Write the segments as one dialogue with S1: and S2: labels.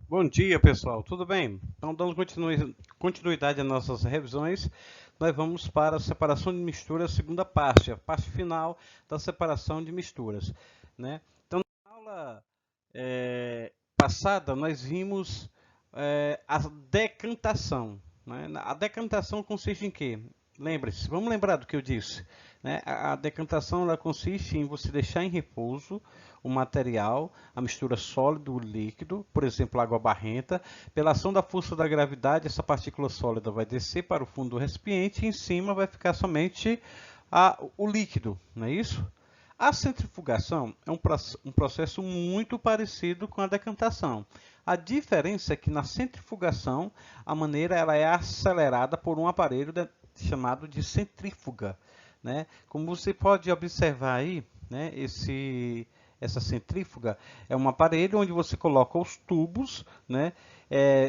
S1: Bom dia, pessoal. Tudo bem? Então, dando continuidade às nossas revisões, nós vamos para a separação de misturas, segunda parte, a parte final da separação de misturas, né? Então, na aula passada, nós vimos a decantação, né? A decantação consiste em quê? Lembre-se, vamos lembrar do que eu disse, né? A decantação ela consiste em você deixar em repouso o material, a mistura sólido ou líquido, por exemplo, água barrenta. Pela ação da força da gravidade, essa partícula sólida vai descer para o fundo do recipiente e em cima vai ficar somente o líquido, não é isso? A centrifugação é um processo muito parecido com a decantação. A diferença é que na centrifugação a maneira ela é acelerada por um aparelho chamado de centrífuga, né? Como você pode observar aí, né, essa centrífuga é um aparelho onde você coloca os tubos, né?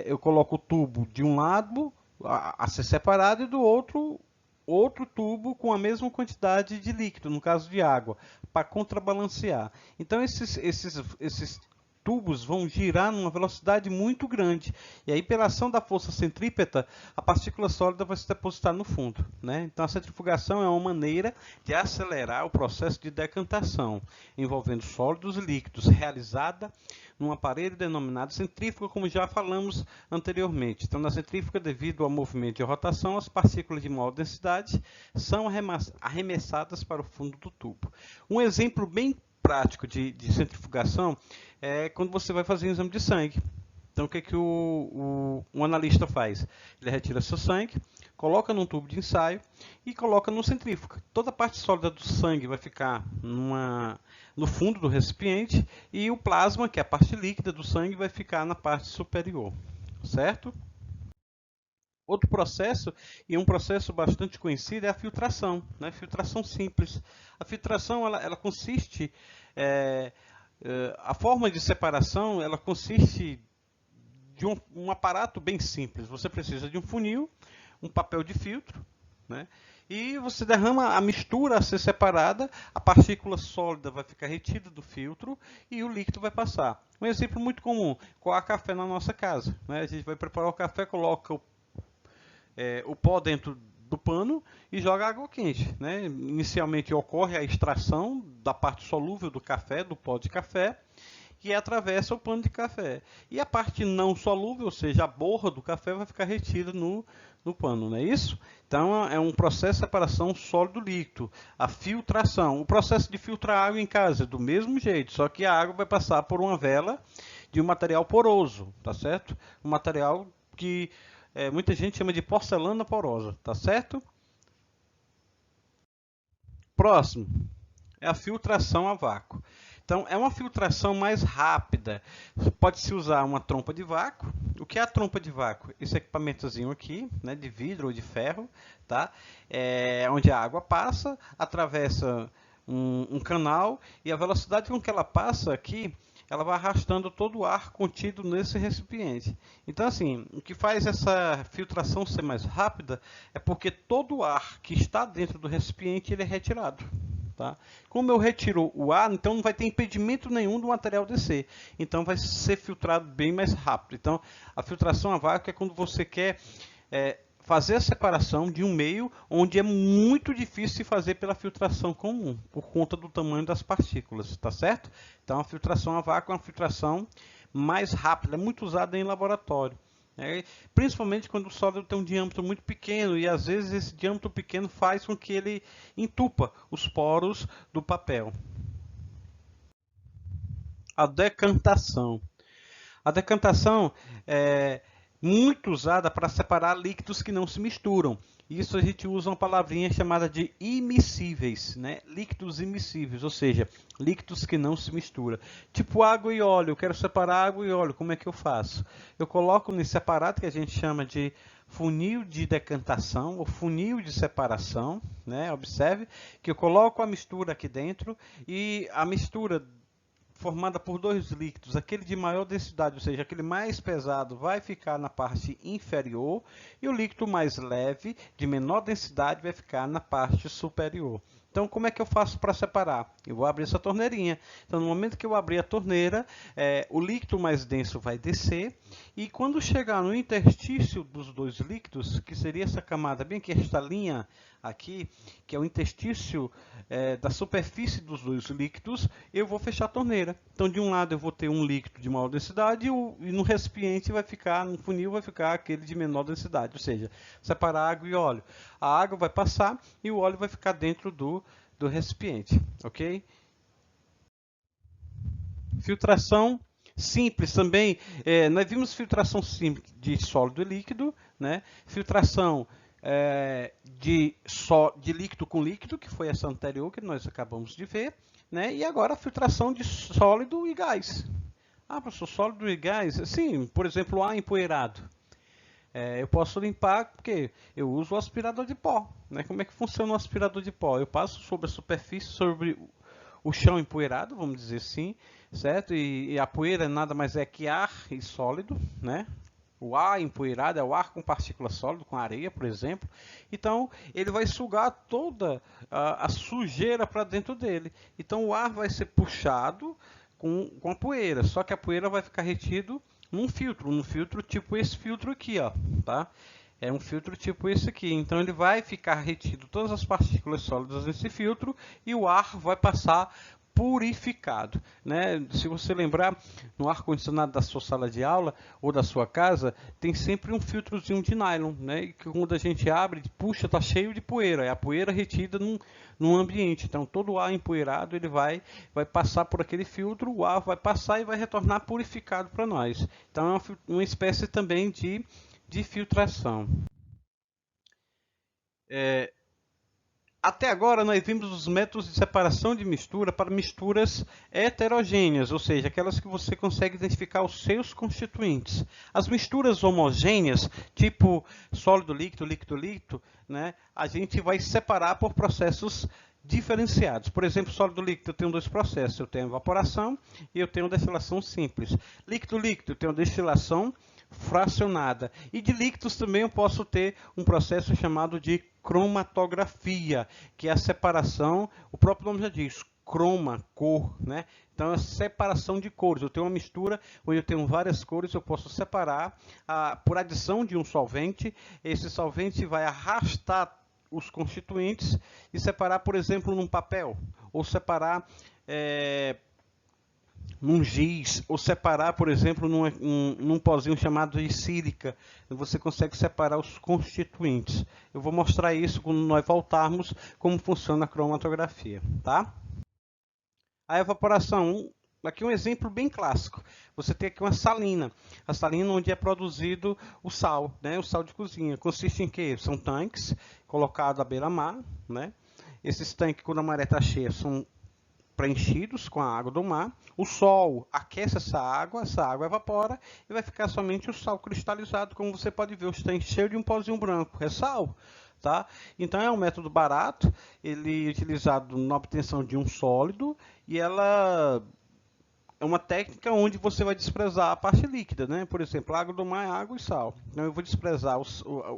S1: Eu coloco o tubo de um lado a ser separado e do outro tubo com a mesma quantidade de líquido, no caso de água, para contrabalancear. Então esses tubos vão girar numa velocidade muito grande. E aí, pela ação da força centrípeta, a partícula sólida vai se depositar no fundo, né? Então, a centrifugação é uma maneira de acelerar o processo de decantação, envolvendo sólidos e líquidos, realizada num aparelho denominado centrífuga, como já falamos anteriormente. Então, na centrífuga, devido ao movimento de rotação, as partículas de maior densidade são arremessadas para o fundo do tubo. Um exemplo bem prático de centrifugação é quando você vai fazer um exame de sangue. Então, o que, que o analista faz? Ele retira seu sangue, coloca num tubo de ensaio e coloca no centrífuga. Toda a parte sólida do sangue vai ficar no fundo do recipiente e o plasma, que é a parte líquida do sangue, vai ficar na parte superior, certo? Outro processo, e um processo bastante conhecido, é a filtração, né? Filtração simples. A filtração ela consiste, é, a forma de separação ela consiste de um aparato bem simples. Você precisa de um funil, um papel de filtro, né? E você derrama a mistura a ser separada, a partícula sólida vai ficar retida do filtro e o líquido vai passar. Um exemplo muito comum, coar café na nossa casa, né? A gente vai preparar o café, coloca o pó dentro do pano e joga água quente, né? Inicialmente ocorre a extração da parte solúvel do café, do pó de café, que atravessa o pano de café. E a parte não solúvel, ou seja, a borra do café, vai ficar retida no pano, não é isso? Então, é um processo de separação sólido-líquido. A filtração. O processo de filtrar água em casa é do mesmo jeito, só que a água vai passar por uma vela de um material poroso, tá certo? Um material que muita gente chama de porcelana porosa, tá certo? Próximo é a filtração a vácuo. Então, é uma filtração mais rápida. Pode-se usar uma trompa de vácuo. O que é a trompa de vácuo? Esse equipamentozinho aqui, né, de vidro ou de ferro, tá? Onde a água passa, atravessa um canal e a velocidade com que ela passa aqui, ela vai arrastando todo o ar contido nesse recipiente. Então, assim, o que faz essa filtração ser mais rápida é porque todo o ar que está dentro do recipiente ele é retirado. Tá? Como eu retiro o ar, então não vai ter impedimento nenhum do material descer. Então vai ser filtrado bem mais rápido. Então a filtração a vácuo é quando você quer fazer a separação de um meio onde é muito difícil de fazer pela filtração comum, por conta do tamanho das partículas, tá certo? Então a filtração a vácuo é uma filtração mais rápida, é muito usada em laboratório. Principalmente quando o sólido tem um diâmetro muito pequeno e às vezes esse diâmetro pequeno faz com que ele entupa os poros do papel. A decantação. A decantação é muito usada para separar líquidos que não se misturam. Isso a gente usa uma palavrinha chamada de immiscíveis, né? Líquidos immiscíveis, ou seja, líquidos que não se misturam. Tipo água e óleo, eu quero separar água e óleo, como é que eu faço? Eu coloco nesse aparato que a gente chama de funil de decantação ou funil de separação, né? Observe que eu coloco a mistura aqui dentro e a mistura formada por dois líquidos, aquele de maior densidade, ou seja, aquele mais pesado, vai ficar na parte inferior e o líquido mais leve, de menor densidade, vai ficar na parte superior. Então, como é que eu faço para separar? Eu vou abrir essa torneirinha. Então, no momento que eu abrir a torneira, o líquido mais denso vai descer, e quando chegar no interstício dos dois líquidos, que seria essa camada bem aqui, esta linha aqui, que é o interstício da superfície dos dois líquidos, eu vou fechar a torneira. Então, de um lado eu vou ter um líquido de maior densidade e no recipiente vai ficar, no funil vai ficar aquele de menor densidade, ou seja, separar água e óleo. A água vai passar e o óleo vai ficar dentro do recipiente, ok? Filtração simples também, nós vimos filtração simples de sólido e líquido, né? Filtração de líquido com líquido, que foi essa anterior que nós acabamos de ver, né? E agora a filtração de sólido e gás. Ah, professor, sólido e gás? Sim, por exemplo, ar empoeirado. Eu posso limpar porque eu uso o aspirador de pó, né? Como é que funciona o aspirador de pó? Eu passo sobre a superfície, sobre o chão empoeirado, vamos dizer assim, certo? E a poeira nada mais é que ar e sólido, né? O ar empoeirado é o ar com partícula sólida, com areia, por exemplo. Então, ele vai sugar toda a sujeira para dentro dele. Então, o ar vai ser puxado com a poeira, só que a poeira vai ficar retido num filtro tipo esse filtro aqui, ó, tá? É um filtro tipo esse aqui. Então, ele vai ficar retido todas as partículas sólidas nesse filtro e o ar vai passar purificado, né? Se você lembrar, no ar-condicionado da sua sala de aula ou da sua casa, tem sempre um filtrozinho de nylon, né? E que quando a gente abre, puxa, tá cheio de poeira, é a poeira retida num ambiente. Então, todo o ar empoeirado, ele vai passar por aquele filtro, o ar vai passar e vai retornar purificado para nós. Então, é uma espécie também de filtração. Até agora, nós vimos os métodos de separação de mistura para misturas heterogêneas, ou seja, aquelas que você consegue identificar os seus constituintes. As misturas homogêneas, tipo sólido, líquido, líquido, líquido, né, a gente vai separar por processos diferenciados. Por exemplo, sólido líquido eu tenho dois processos, eu tenho evaporação e eu tenho destilação simples. Líquido líquido eu tenho destilação fracionada. E de líquidos também eu posso ter um processo chamado de cromatografia, que é a separação, o próprio nome já diz, croma, cor, né? Então, é a separação de cores. Eu tenho uma mistura onde eu tenho várias cores, eu posso separar por adição de um solvente. Esse solvente vai arrastar os constituintes e separar, por exemplo, num papel, ou separar num giz, ou separar, por exemplo, num pozinho chamado de sílica. Você consegue separar os constituintes. Eu vou mostrar isso quando nós voltarmos, como funciona a cromatografia, tá? A evaporação, aqui um exemplo bem clássico. Você tem aqui uma salina. A salina onde é produzido o sal, né? O sal de cozinha. Consiste em quê? São tanques colocados à beira-mar, né? Esses tanques, quando a maré está cheia, são preenchidos com a água do mar. O sol aquece essa água evapora e vai ficar somente o sal cristalizado, como você pode ver, está cheio de um pozinho branco, é sal. Tá? Então é um método barato, ele é utilizado na obtenção de um sólido e ela é uma técnica onde você vai desprezar a parte líquida, né? Por exemplo, a água do mar é água e sal. Então eu vou desprezar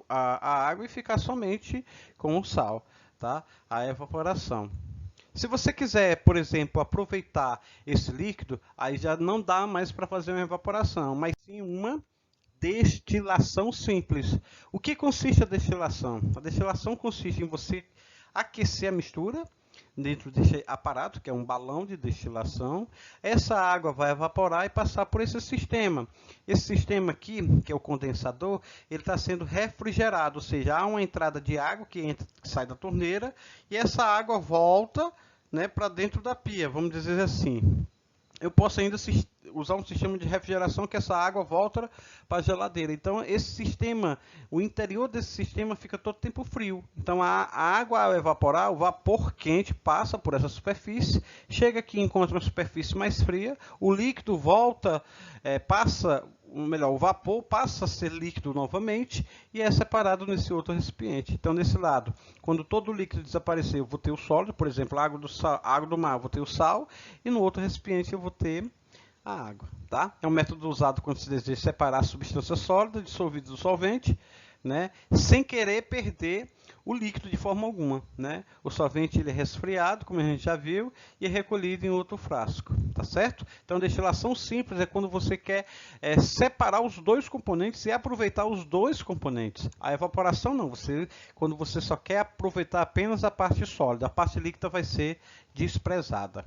S1: a água e ficar somente com o sal, tá? A evaporação. Se você quiser, por exemplo, aproveitar esse líquido, aí já não dá mais para fazer uma evaporação, mas sim uma destilação simples. O que consiste a destilação? A destilação consiste em você aquecer a mistura dentro desse aparato, que é um balão de destilação. Essa água vai evaporar e passar por esse sistema. Esse sistema aqui, que é o condensador, ele está sendo refrigerado, ou seja, há uma entrada de água que entra, que sai da torneira, e essa água volta, né, para dentro da pia, vamos dizer assim. Eu posso ainda usar um sistema de refrigeração que essa água volta para a geladeira. Então, esse sistema, o interior desse sistema fica todo tempo frio. Então, a água, ao evaporar, o vapor quente passa por essa superfície, chega aqui e encontra uma superfície mais fria, o líquido volta, o vapor passa a ser líquido novamente e é separado nesse outro recipiente. Então, nesse lado, quando todo o líquido desaparecer, eu vou ter o sólido, por exemplo, a água do mar, eu vou ter o sal, e no outro recipiente eu vou ter a água. Tá? É um método usado quando se deseja separar a substância sólida dissolvida do solvente, né, sem querer perder o líquido de forma alguma, né? O solvente ele é resfriado, como a gente já viu, e é recolhido em outro frasco, tá certo? Então, destilação simples é quando você quer separar os dois componentes e aproveitar os dois componentes. A evaporação não, quando você só quer aproveitar apenas a parte sólida, a parte líquida vai ser desprezada.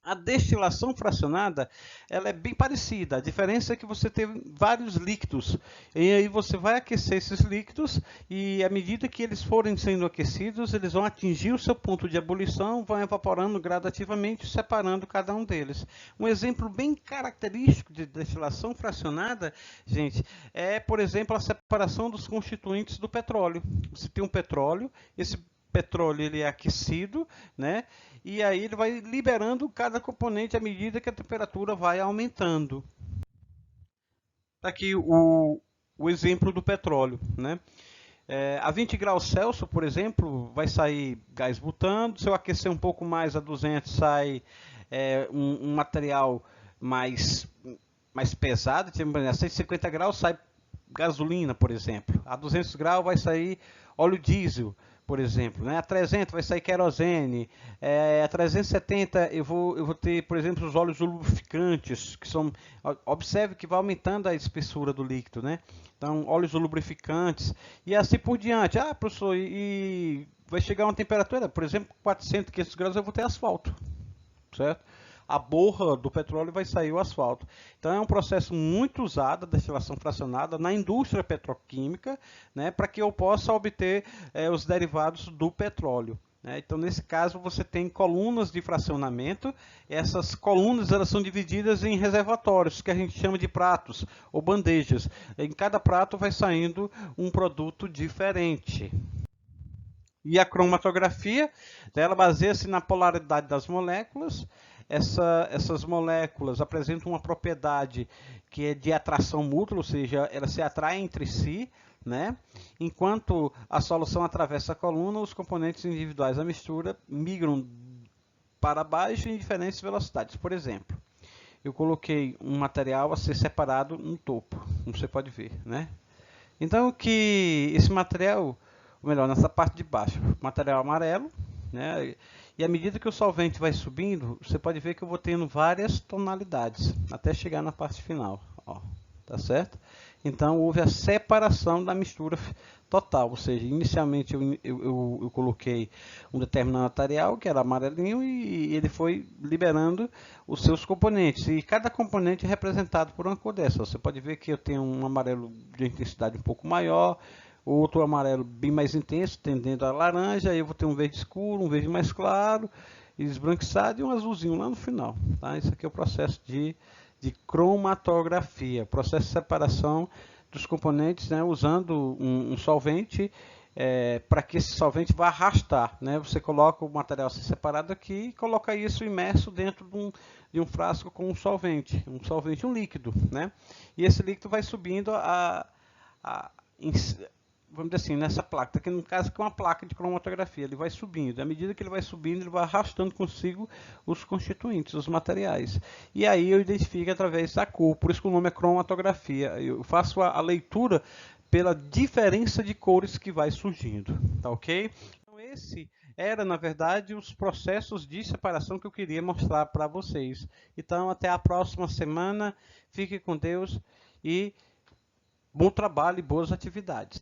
S1: A destilação fracionada, ela é bem parecida. A diferença é que você tem vários líquidos. E aí você vai aquecer esses líquidos e à medida que eles forem sendo aquecidos, eles vão atingir o seu ponto de ebulição, vão evaporando gradativamente, separando cada um deles. Um exemplo bem característico de destilação fracionada, gente, é, por exemplo, a separação dos constituintes do petróleo. Você tem um petróleo, esse petróleo ele é aquecido, né? E aí ele vai liberando cada componente à medida que a temperatura vai aumentando. Tá aqui o exemplo do petróleo, né? A 20 graus Celsius, por exemplo, vai sair gás butano. Se eu aquecer um pouco mais a 200, sai um material mais pesado. A 150 graus sai gasolina, por exemplo. A 200 graus vai sair óleo diesel, por exemplo, né? A 300 vai sair querosene, a 370 eu vou ter, por exemplo, os óleos lubrificantes, que são, observe que vai aumentando a espessura do líquido, né? Então, óleos lubrificantes e assim por diante. Ah, professor, e vai chegar uma temperatura, por exemplo, 400, 500 graus eu vou ter asfalto, certo? A borra do petróleo vai sair o asfalto. Então é um processo muito usado, a destilação fracionada, na indústria petroquímica, né, para que eu possa obter os derivados do petróleo. Né? Então, nesse caso, você tem colunas de fracionamento. Essas colunas elas são divididas em reservatórios, que a gente chama de pratos ou bandejas. Em cada prato vai saindo um produto diferente. E a cromatografia, ela baseia-se na polaridade das moléculas. Essas moléculas apresentam uma propriedade que é de atração mútua, ou seja, elas se atraem entre si, né? Enquanto a solução atravessa a coluna, os componentes individuais da mistura migram para baixo em diferentes velocidades. Por exemplo, eu coloquei um material a ser separado no topo, como você pode ver, né? Então, que esse material, ou melhor, nessa parte de baixo, material amarelo, né? E à medida que o solvente vai subindo, você pode ver que eu vou tendo várias tonalidades, até chegar na parte final, ó, tá certo? Então, houve a separação da mistura total, ou seja, inicialmente eu coloquei um determinado material, que era amarelinho, e ele foi liberando os seus componentes, e cada componente é representado por uma cor dessa. Você pode ver que eu tenho um amarelo de intensidade um pouco maior, outro amarelo bem mais intenso, tendendo a laranja, aí eu vou ter um verde escuro, um verde mais claro, esbranquiçado e um azulzinho lá no final. Tá? Isso aqui é o processo de cromatografia, processo de separação dos componentes, né, usando um solvente para que esse solvente vá arrastar. Né? Você coloca o material separado aqui e coloca isso imerso dentro de um frasco com um solvente um líquido. Né? E esse líquido vai subindo vamos dizer assim, nessa placa, aqui no caso que é uma placa de cromatografia, ele vai subindo. À medida que ele vai subindo, ele vai arrastando consigo os constituintes, os materiais. E aí eu identifico através da cor, por isso que o nome é cromatografia. Eu faço a leitura pela diferença de cores que vai surgindo, tá ok? Então esse era, na verdade, os processos de separação que eu queria mostrar para vocês. Então até a próxima semana, fique com Deus e bom trabalho e boas atividades.